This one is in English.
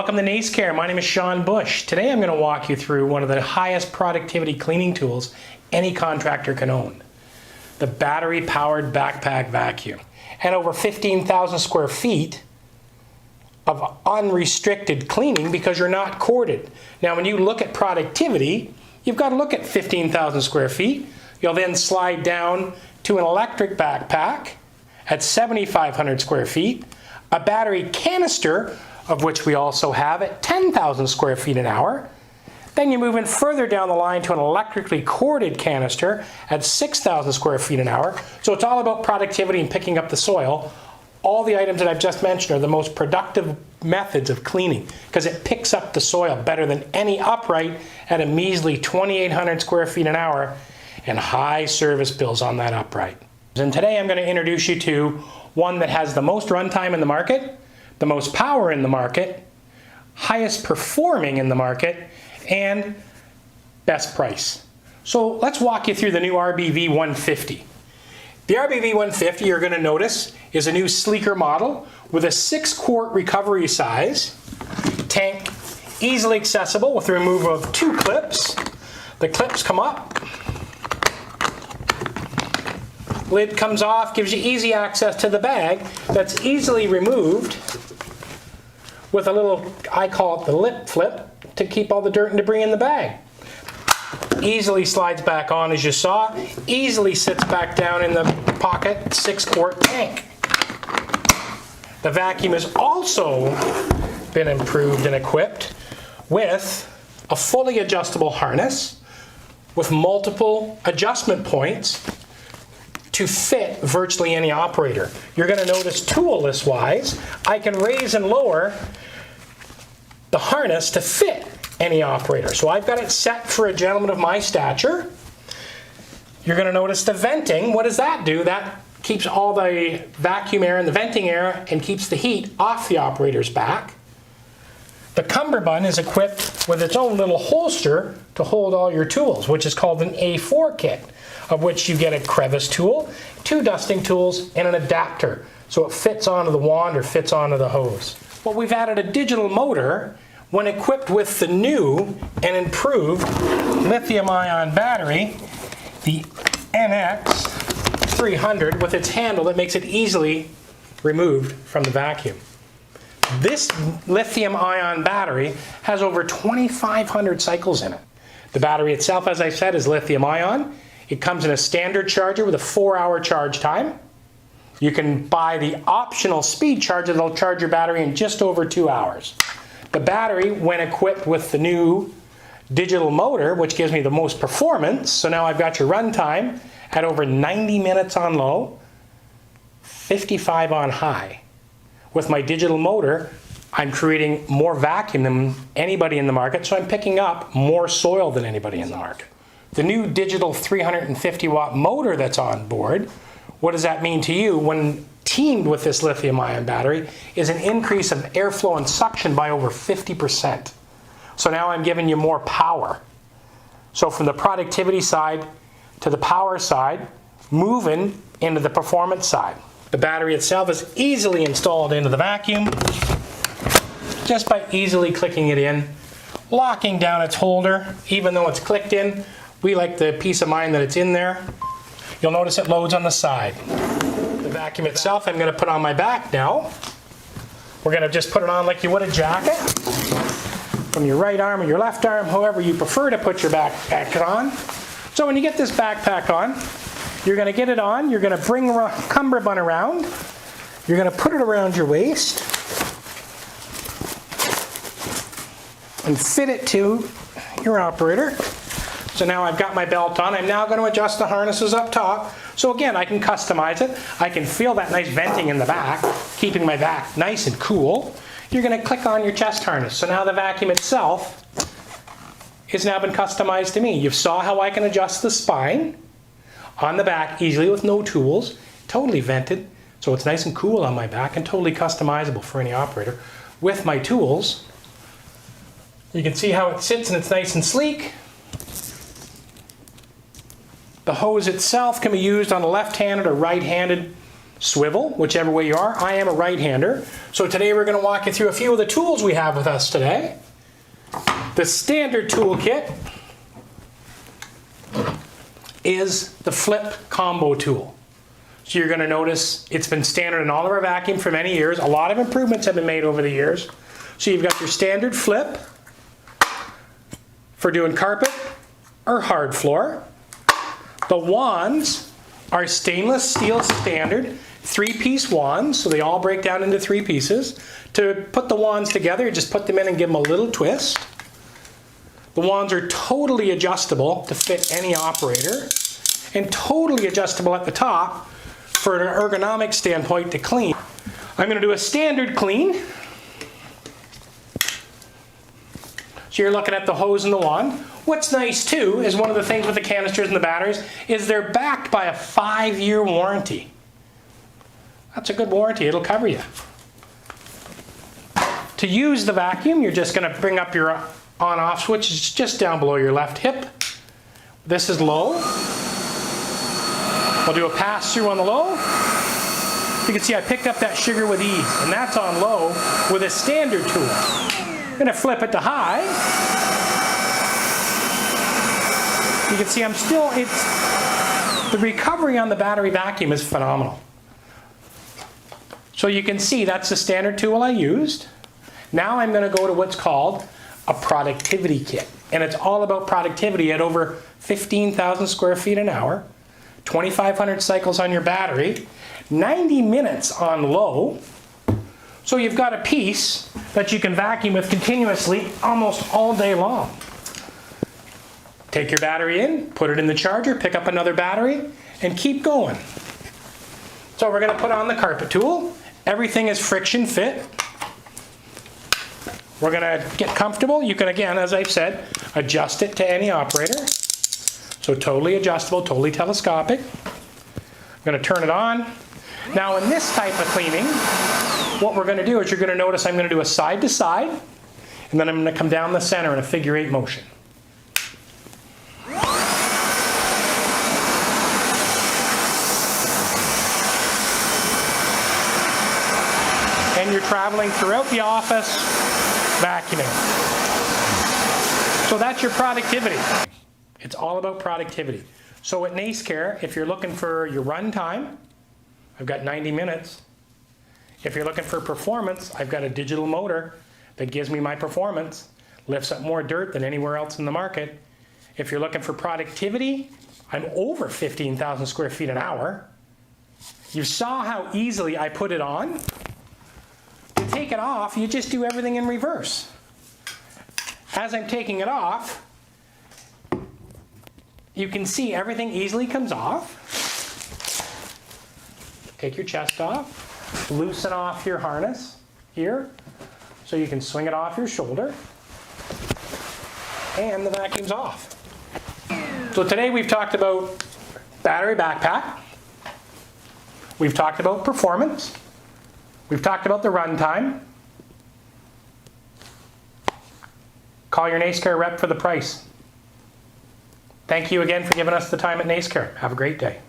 Welcome to NaceCare. My name is Sean Bush. Today I'm going to walk you through one of the highest productivity cleaning tools any contractor can own. The battery-powered backpack vacuum. And over 15,000 square feet of unrestricted cleaning because you're not corded. Now when you look at productivity, you've got to look at 15,000 square feet. You'll then slide down to an electric backpack at 7,500 square feet, a battery canister, of which we also have at 10,000 square feet an hour. Then you move in further down the line to an electrically corded canister at 6,000 square feet an hour. So it's all about productivity and picking up the soil. All the items that I've just mentioned are the most productive methods of cleaning because it picks up the soil better than any upright at a measly 2,800 square feet an hour and high service bills on that upright. And today I'm going to introduce you to one that has the most runtime in the market, the most power in the market, highest performing in the market, and best price. So let's walk you through the new RBV 150. The RBV 150, you're going to notice, is a new sleeker model with a 6-quart recovery size, tank easily accessible with the removal of 2 clips. The clips come up, lid comes off, gives you easy access to the bag that's easily removed with a little, I call it the lip flip, to keep all the dirt and debris in the bag. Easily slides back on as you saw, easily sits back down in the pocket 6-quart tank. The vacuum has also been improved and equipped with a fully adjustable harness with multiple adjustment points to fit virtually any operator. You're going to notice toolless wise, I can raise and lower the harness to fit any operator. So I've got it set for a gentleman of my stature. You're going to notice the venting. What does that do? That keeps all the vacuum air and the venting air and keeps the heat off the operator's back. The cummerbund is equipped with its own little holster to hold all your tools, which is called an A4 kit, of which you get a crevice tool, 2 dusting tools, and an adapter, so it fits onto the wand or fits onto the hose. Well, we've added a digital motor when equipped with the new and improved lithium-ion battery, the NX300, with its handle that makes it easily removed from the vacuum. This lithium-ion battery has over 2,500 cycles in it. The battery itself, as I said, is lithium-ion. It comes in a standard charger with a 4-hour charge time. You can buy the optional speed charger that'll charge your battery in just over 2 hours. The battery, when equipped with the new digital motor, which gives me the most performance, so now I've got your runtime at over 90 minutes on low, 55 on high. With my digital motor, I'm creating more vacuum than anybody in the market, so I'm picking up more soil than anybody in the market. The new digital 350 watt motor that's on board, what does that mean to you when teamed with this lithium-ion battery is an increase of airflow and suction by over 50%. So now I'm giving you more power. So from the productivity side to the power side, moving into the performance side. The battery itself is easily installed into the vacuum just by easily clicking it in, locking down its holder. Even though it's clicked in, we like the peace of mind that it's in there. You'll notice it loads on the side. The vacuum itself I'm going to put on my back now. We're going to just put it on like you would a jacket. From your right arm or your left arm, however you prefer to put your backpack on. So when you get this backpack on, you're going to get it on, you're going to bring the cummerbund around, you're going to put it around your waist and fit it to your operator. So now I've got my belt on. I'm now going to adjust the harnesses up top. So again, I can customize it. I can feel that nice venting in the back, keeping my back nice and cool. You're going to click on your chest harness. So now the vacuum itself has now been customized to me. You saw how I can adjust the spine on the back easily with no tools, totally vented. So it's nice and cool on my back and totally customizable for any operator. With my tools, you can see how it sits and it's nice and sleek. The hose itself can be used on a left-handed or right-handed swivel, whichever way you are. I am a right-hander. So today we're going to walk you through a few of the tools we have with us today. The standard toolkit is the flip combo tool. So you're going to notice it's been standard in all of our vacuum for many years. A lot of improvements have been made over the years. So you've got your standard flip for doing carpet or hard floor. The wands are stainless steel standard 3-piece wands, so they all break down into 3 pieces. To put the wands together, you just put them in and give them a little twist. The wands are totally adjustable to fit any operator, and totally adjustable at the top for an ergonomic standpoint to clean. I'm going to do a standard clean. So you're looking at the hose and the wand. What's nice too is one of the things with the canisters and the batteries is they're backed by a 5-year warranty. That's a good warranty, it'll cover you. To use the vacuum, you're just going to bring up your on-off switch. It's just down below your left hip. This is low. We'll do a pass-through on the low. You can see I picked up that sugar with ease, and that's on low with a standard tool. I'm going to flip it to high. You can see the recovery on the battery vacuum is phenomenal. So you can see that's the standard tool I used. Now I'm going to go to what's called a productivity kit. And it's all about productivity at over 15,000 square feet an hour, 2,500 cycles on your battery, 90 minutes on low. So you've got a piece that you can vacuum with continuously almost all day long. Take your battery in, put it in the charger, pick up another battery, and keep going. So we're going to put on the carpet tool. Everything is friction fit. We're going to get comfortable. You can, again, as I've said, adjust it to any operator. So totally adjustable, totally telescopic. I'm going to turn it on. Now in this type of cleaning, what we're going to do is you're going to notice I'm going to do a side to side, and then I'm going to come down the center in a figure 8 motion. And you're traveling throughout the office, vacuuming. So that's your productivity. It's all about productivity. So at NaceCare, if you're looking for your run time, I've got 90 minutes. If you're looking for performance, I've got a digital motor that gives me my performance, lifts up more dirt than anywhere else in the market. If you're looking for productivity, I'm over 15,000 square feet an hour. You saw how easily I put it on. To take it off, you just do everything in reverse. As I'm taking it off, you can see everything easily comes off. Take your chest off, loosen off your harness here, so you can swing it off your shoulder, and the vacuum's off. So today we've talked about battery backpack, we've talked about performance, we've talked about the runtime. Call your NaceCare rep for the price. Thank you again for giving us the time at NaceCare. Have a great day.